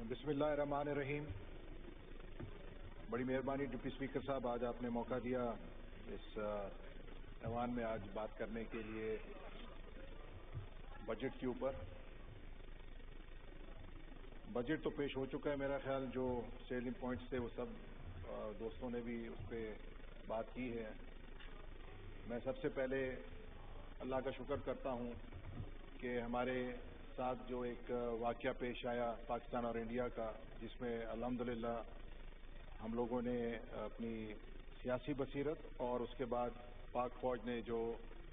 بسم اللہ الرحمن الرحیم. بڑی مہربانی ڈپٹی اسپیکر صاحب، آج آپ نے موقع دیا اس ایوان میں آج بات کرنے کے لیے بجٹ کے اوپر. بجٹ تو پیش ہو چکا ہے، میرا خیال جو سیلنگ پوائنٹس تھے وہ سب دوستوں نے بھی اس پہ بات کی ہے. میں سب سے پہلے اللہ کا شکر کرتا ہوں کہ ہمارے ساتھ جو ایک واقعہ پیش آیا پاکستان اور انڈیا کا، جس میں الحمدللہ ہم لوگوں نے اپنی سیاسی بصیرت اور اس کے بعد پاک فوج نے جو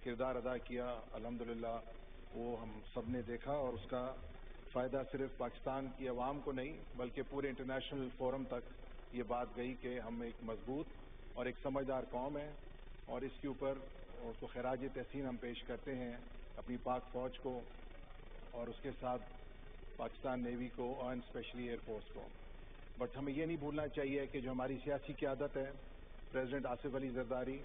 کردار ادا کیا الحمدللہ وہ ہم سب نے دیکھا، اور اس کا فائدہ صرف پاکستان کی عوام کو نہیں بلکہ پورے انٹرنیشنل فورم تک یہ بات گئی کہ ہم ایک مضبوط اور ایک سمجھدار قوم ہیں، اور اس کے اوپر اس کو خراج تحسین ہم پیش کرتے ہیں اپنی پاک فوج کو اور اس کے ساتھ پاکستان نیوی کو اور اسپیشلی ایئر فورس کو. بٹ ہمیں یہ نہیں بھولنا چاہیے کہ جو ہماری سیاسی قیادت ہے، پریزیڈنٹ آصف علی زرداری،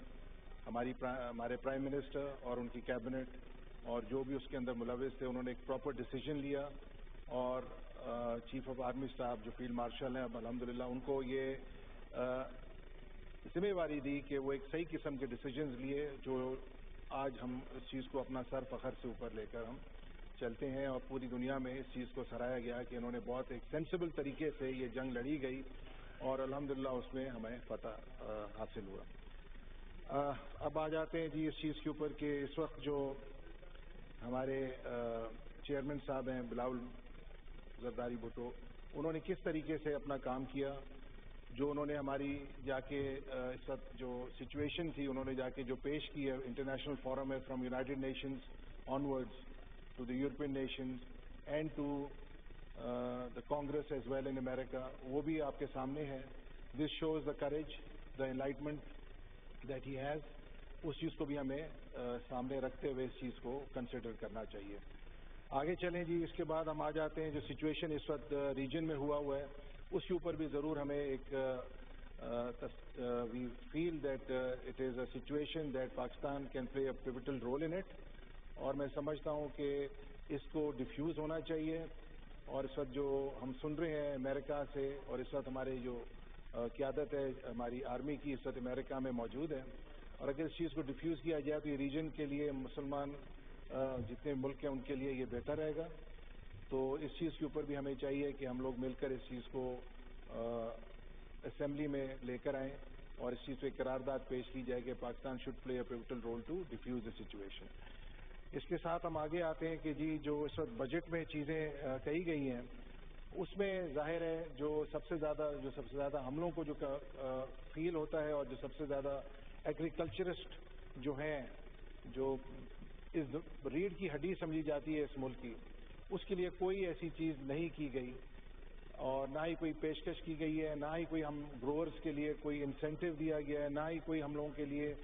ہمارے پرائم منسٹر اور ان کی کیبنٹ اور جو بھی اس کے اندر ملوث تھے، انہوں نے ایک پراپر ڈیسیجن لیا، اور چیف آف آرمی اسٹاف جو فیلڈ مارشل ہیں اب الحمدللہ ان کو یہ ذمہ داری دی کہ وہ ایک صحیح قسم کے ڈیسیجنز لیے، جو آج ہم اس چیز کو اپنا سر فخر سے اوپر لے کر ہم چلتے ہیں، اور پوری دنیا میں اس چیز کو سراہا گیا کہ انہوں نے بہت ایک سینسیبل طریقے سے یہ جنگ لڑی گئی، اور الحمدللہ اس میں ہمیں فتح حاصل ہوا. اب آ جاتے ہیں جی اس چیز کے اوپر کہ اس وقت جو ہمارے چیئرمین صاحب ہیں بلاول زرداری بھٹو، انہوں نے کس طریقے سے اپنا کام کیا. جو انہوں نے ہماری جا کے اس وقت جو سچویشن تھی انہوں نے جا کے جو پیش کی ہے انٹرنیشنل فورم ہے، from United nations onwards to the European nations and to the Congress as well in America، وہ بھی آپ کے سامنے ہے. This shows the courage, the enlightenment that he has. اس چیز کو بھی ہمیں سامنے رکھتے ہوئے اس چیز کو کنسیڈر کرنا چاہیے. آگے چلیں جی. اس کے بعد ہم آ جاتے ہیں جو سچویشن اس وقت ریجن میں ہوا ہے اس کے اوپر بھی ضرور ہمیں ایک we feel that it is a situation that Pakistan can play a pivotal role in it، اور میں سمجھتا ہوں کہ اس کو ڈیفیوز ہونا چاہیے. اور اس وقت جو ہم سن رہے ہیں امریکہ سے، اور اس وقت ہمارے جو قیادت ہے ہماری آرمی کی اس وقت امریکہ میں موجود ہے، اور اگر اس چیز کو ڈیفیوز کیا جائے تو یہ ریجن کے لیے مسلمان جتنے ملک ہیں ان کے لیے یہ بہتر رہے گا. تو اس چیز کے اوپر بھی ہمیں چاہیے کہ ہم لوگ مل کر اس چیز کو اسمبلی میں لے کر آئیں، اور اس چیز پہ قرارداد پیش کی جائے کہ Pakistan should play a pivotal role to defuse the situation. اس کے ساتھ ہم آگے آتے ہیں کہ جی جو اس وقت بجٹ میں چیزیں کہی گئی ہیں اس میں ظاہر ہے جو سب سے زیادہ ہم لوگوں کو جو فیل ہوتا ہے، اور جو سب سے زیادہ ایگریکلچرسٹ جو ہیں، جو اس ریڑھ کی ہڈی سمجھی جاتی ہے اس ملک کی، اس کے لیے کوئی ایسی چیز نہیں کی گئی، اور نہ ہی کوئی پیشکش کی گئی ہے، نہ ہی کوئی ہم گروورز کے لیے کوئی انسینٹیو دیا گیا ہے، نہ ہی کوئی ہم لوگوں کے لیے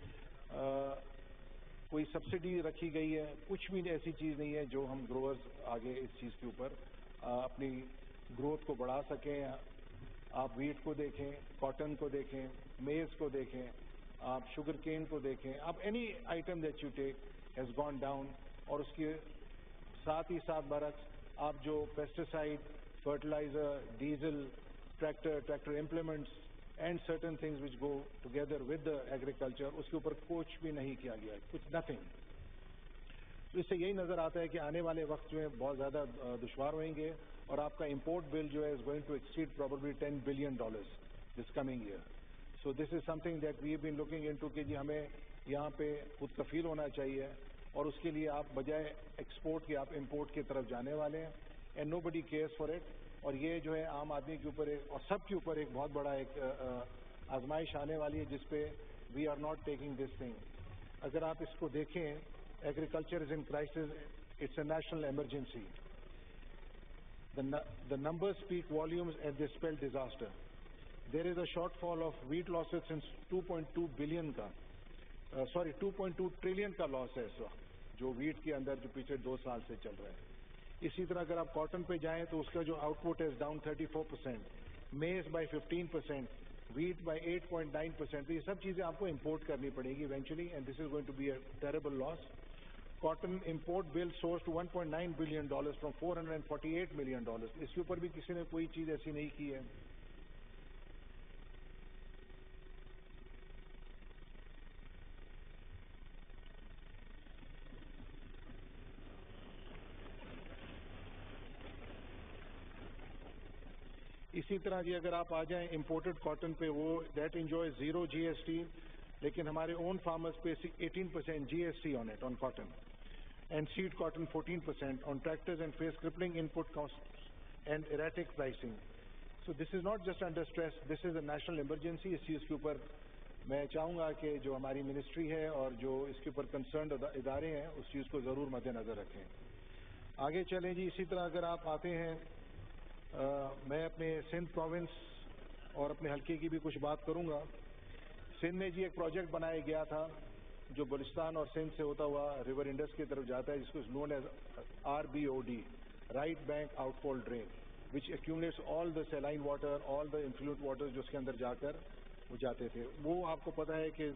کوئی سبسڈی رکھی گئی ہے. کچھ بھی ایسی چیز نہیں ہے جو ہم گروورز آگے اس چیز کے اوپر اپنی گروتھ کو بڑھا سکیں. آپ ویٹ کو دیکھیں، کاٹن کو دیکھیں، میز کو دیکھیں، آپ شوگر کین کو دیکھیں، آپ any item that you take has gone down. اور اس کے ساتھ ہی ساتھ برعکس آپ جو pesticide, fertilizer, diesel, tractor implements and certain things which go together with agriculture, اس کے اوپر کچھ بھی نہیں کیا گیا، کچھ نتھنگ. تو اس سے یہی نظر آتا ہے کہ آنے والے وقت میں بہت زیادہ دشوار ہوئیں گے، اور آپ کا امپورٹ بل جو ہے is going to exceed probably $10 billion this coming year. So this is something that we have been looking into کہ جی ہمیں یہاں پہ خود کفیل ہونا چاہیے، اور اس کے لیے آپ بجائے ایکسپورٹ کے آپ امپورٹ کی طرف جانے والے ہیں، and nobody cares for it. اور یہ جو ہے عام آدمی کے اوپر اور سب کے اوپر ایک بہت بڑا ایک آزمائش آنے والی ہے جس پہ we are not taking this thing. اگر آپ اس کو دیکھیں، agriculture is in crisis, it's a national emergency. The numbers speak volumes and they spell disaster. There is a shortfall of wheat losses since 2.2 billion کا 2.2 trillion کا لاس ہے اس وقت جو ویٹ کے اندر جو پچھلے 2 سال سے چل رہا ہے. اسی طرح اگر آپ کاٹن پہ جائیں تو اس کا جو آؤٹ پٹ ہے ڈاؤن 34%، میز بائی 15%، ویٹ بائی 8.9%. تو یہ سب چیزیں آپ کو امپورٹ کرنی پڑے گی eventually, and this is going to be a terrible loss. cotton import bill sourced $1.9 billion from $448 million. اس کے اوپر بھی کسی نے کوئی چیز ایسی نہیں کی ہے. اسی طرح جی اگر آپ آ جائیں امپورٹڈ کاٹن پہ, وہ دیٹ انجوائے 0 GST, لیکن ہمارے اون فارمرز پہ 18% GST on it, on cotton, and seed cotton 14% on tractors, and face crippling input costs and erratic pricing. So this is not just under stress, this is a national emergency. اس چیز کے اوپر میں چاہوں گا کہ جو ہماری ministry ہے اور جو اس کے اوپر کنسرنڈ ادارے ہیں اس چیز کو ضرور مد نظر رکھیں. آگے چلیں جی. اسی طرح اگر آپ آتے ہیں, میں اپنے سندھ پروونس اور اپنے حلقے کی بھی کچھ بات کروں گا. سندھ میں جی ایک پروجیکٹ بنایا گیا تھا جو بلوچستان اور سندھ سے ہوتا ہوا ریور انڈس کی طرف جاتا ہے, جس کو known as RBOD, right bank out fall drain, which accumulates all the saline water, all the influent water جو اس کے اندر جا کر وہ جاتے تھے. وہ آپ کو پتہ ہے کہ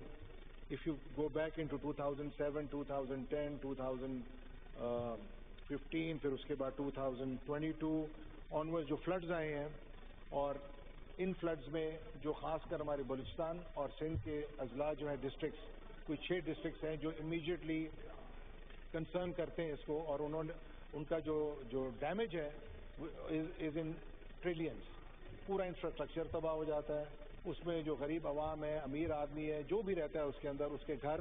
if you go back into 2007, 2010, 2015, پھر اس کے بعد 2022 آنورڈ جو فلڈز آئے ہیں, اور ان فلڈز میں جو خاص کر ہمارے بلوچستان اور سندھ کے اضلاع جو ہیں ڈسٹرکٹس, کوئی 6 ڈسٹرکٹس ہیں جو امیجیٹلی کنسرن کرتے ہیں اس کو, اور انہوں نے ان کا جو ڈیمیج ہے از ان ٹریلینس. پورا انفراسٹرکچر تباہ ہو جاتا ہے, اس میں جو غریب عوام ہے, امیر آدمی ہے, جو بھی رہتا ہے اس کے اندر, اس کے گھر,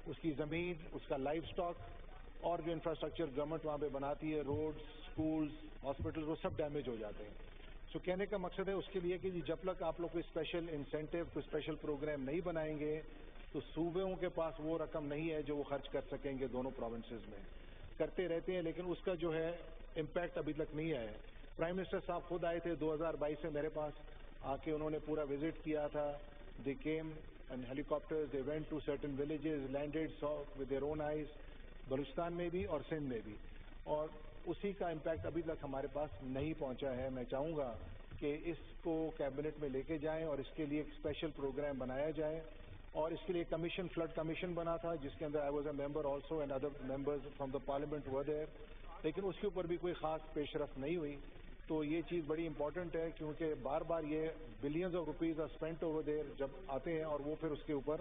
اس کی زمین, اس کا لائف سٹاک, اور جو انفراسٹرکچر گورنمنٹ وہاں پہ بناتی ہے, روڈز, اسکولز, ہاسپٹل, وہ سب ڈیمیج ہو جاتے ہیں. سو کہنے کا مقصد ہے اس کے لیے کہ جب تک آپ لوگ کوئی اسپیشل انسینٹیو, کوئی اسپیشل پروگرام نہیں بنائیں گے تو صوبوں کے پاس وہ رقم نہیں ہے جو وہ خرچ کر سکیں گے. دونوں پروونسز میں کرتے رہتے ہیں لیکن اس کا جو ہے امپیکٹ ابھی تک نہیں آیا ہے. پرائم منسٹر صاحب خود آئے تھے 2022 میں میرے پاس آ کے, انہوں نے پورا وزٹ کیا تھا. They came and helicopters, they went to certain villages, landed, so with their own eyes, Balochistan میں بھی اور سندھ میں بھی, اور اسی کا امپیکٹ ابھی تک ہمارے پاس نہیں پہنچا ہے. میں چاہوں گا کہ اس کو کیبنٹ میں لے کے جائیں اور اس کے لیے ایک اسپیشل پروگرام بنایا جائے, اور اس کے لیے کمیشن, فلڈ کمیشن بنا تھا جس کے اندر I was a member also and other members from the parliament were there, لیکن اس کے اوپر بھی کوئی خاص پیش رفت نہیں ہوئی. تو یہ چیز بڑی امپورٹنٹ ہے کیونکہ بار بار یہ billions of rupees are spent over there جب آتے ہیں, اور وہ پھر اس کے اوپر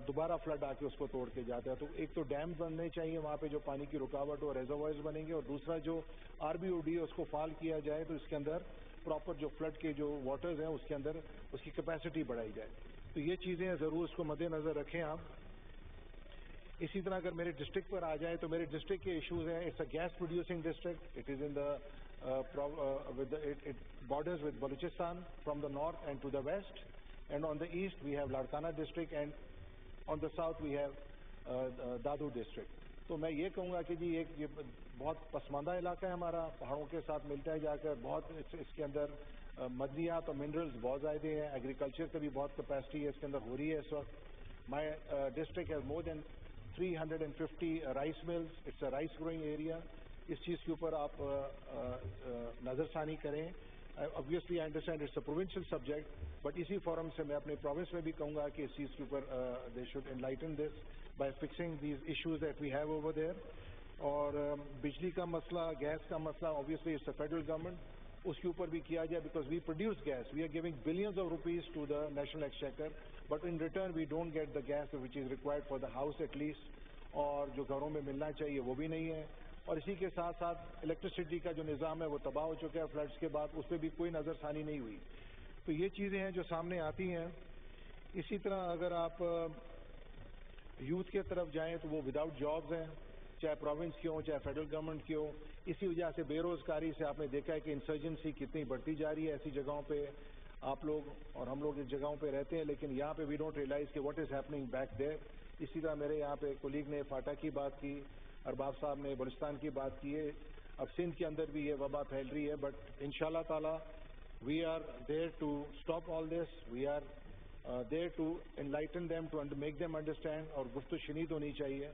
دوبارہ فلڈ آ کے اس کو توڑ کے جاتا ہے. تو ایک تو ڈیم بننے چاہیے وہاں پہ جو پانی کی رکاوٹ ہو, ریزروائرز بنیں گے, اور دوسرا جو RBOD ہے اس کو فعال کیا جائے تو اس کے اندر پراپر جو فلڈ کے جو واٹرز ہیں اس کے اندر اس کی کیپیسٹی بڑھائی جائے. تو یہ چیزیں ضرور اس کو مد نظر رکھیں آپ. اسی طرح اگر میرے ڈسٹرکٹ پر آ جائیں تو میرے ڈسٹرکٹ کے ایشوز ہیں. It's a gas producing district, it is in the it borders with Balochistan from the north and to the west, and on the east we have Larkana district, and on the south we have Dadu district. تو میں یہ کہوں گا کہ جی ایک یہ بہت پسماندہ علاقہ ہے ہمارا, پہاڑوں کے ساتھ ملتا ہے جا کر, بہت اس کے اندر معدنیات اور منرلز بہت زیادہ ہیں, ایگریکلچر کا بھی بہت کیپیسٹی ہے اس کے اندر ہو رہی ہے اس وقت. My district has more than 350 rice mills, it's a rice growing area. اس چیز کے اوپر آپ نظر ثانی کریں. obviously I understand it's a provincial subject, but اسی فورم سے میں اپنے پروونس میں بھی کہوں گا کہ اس چیز کے اوپر they should enlighten this by fixing these issues that we have over there. اور بجلی کا مسئلہ, گیس کا مسئلہ, obviously it's a federal government, اس کے اوپر بھی کیا جائے because we produce gas, we are giving billions of rupees to the national exchequer, but in return we don't get the gas which is required for the house at least, اور جو گھروں میں ملنا چاہیے وہ بھی نہیں ہے. اور اسی کے ساتھ ساتھ الیکٹریسٹی کا جو نظام ہے وہ تباہ ہو چکا ہے فلڈس کے بعد, اس پہ بھی کوئی نظر ثانی نہیں ہوئی. تو یہ چیزیں ہیں جو سامنے آتی ہیں. اسی طرح اگر آپ یوتھ کے طرف جائیں تو وہ وداؤٹ جابز ہیں, چاہے پروونس کی ہوں چاہے فیڈرل گورنمنٹ کی ہو. اسی وجہ سے بے روزگاری سے آپ نے دیکھا ہے کہ انسرجنسی کتنی بڑھتی جا رہی ہے. ایسی جگہوں پہ آپ لوگ اور ہم لوگ اس جگہوں پہ رہتے ہیں لیکن یہاں پہ وی ڈونٹ ریئلائز کہ واٹ از ہیپننگ بیک دیر. اسی طرح میرے یہاں پہ کولیگ نے فاٹا کی بات کی, ارباب صاحب نے بلوچستان کی بات کی ہے. اب سندھ کے اندر بھی یہ وبا پھیل رہی ہے, بٹ انشاءاللہ تعالی we are there to stop all this, we are there to enlighten them, to make them understand, اور گفت و شنید ہونی چاہیے.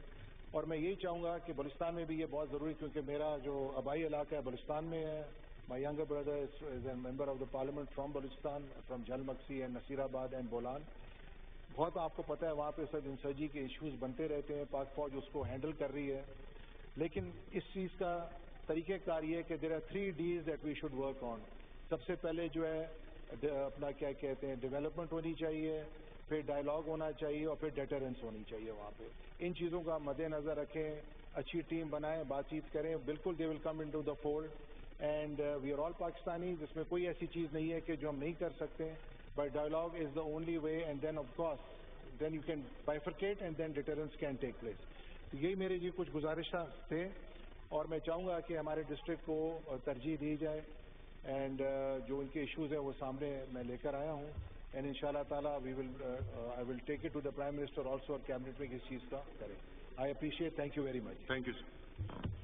اور میں یہی چاہوں گا کہ بلوچستان میں بھی یہ بہت ضروری, کیونکہ میرا جو آبائی علاقہ ہے بلوچستان میں ہے. مائی younger brother is a member of the parliament from Balochistan, from Jhal mixie and Naseer آباد اینڈ بولان. بہت آپ کو پتہ ہے وہاں پہ سب انسرجی کے ایشوز بنتے رہتے ہیں, پاک فوج اس کو ہینڈل کر رہی ہے, لیکن اس چیز کا طریقہ کار یہ ہے کہ there are 3 Ds that we should work on. سب سے پہلے جو ہے اپنا کیا کہتے ہیں ڈیولپمنٹ ہونی چاہیے, پھر ڈائلاگ ہونا چاہیے, اور پھر ڈیٹرنس ہونی چاہیے. وہاں پہ ان چیزوں کا مد نظر رکھیں, اچھی ٹیم بنائیں, بات چیت کریں, بالکل they will come into the fold, and we are all Pakistani. جس میں کوئی ایسی چیز نہیں ہے کہ جو ہم نہیں کر سکتے, but dialogue is the only way, and then of course then you can bifurcate and then deterrence can take place. یہی میرے جی کچھ گزارشات تھے, اور میں چاہوں گا کہ ہمارے ڈسٹرکٹ کو ترجیح دی جائے, اینڈ جو ان کے ایشوز ہیں وہ سامنے میں لے کر آیا ہوں, اینڈ ان شاء اللہ تعالیٰ I will take it to the prime minister also, اور کیبنٹ میں کس چیز کا کریں. I appreciate. Thank you very much. Thank you sir.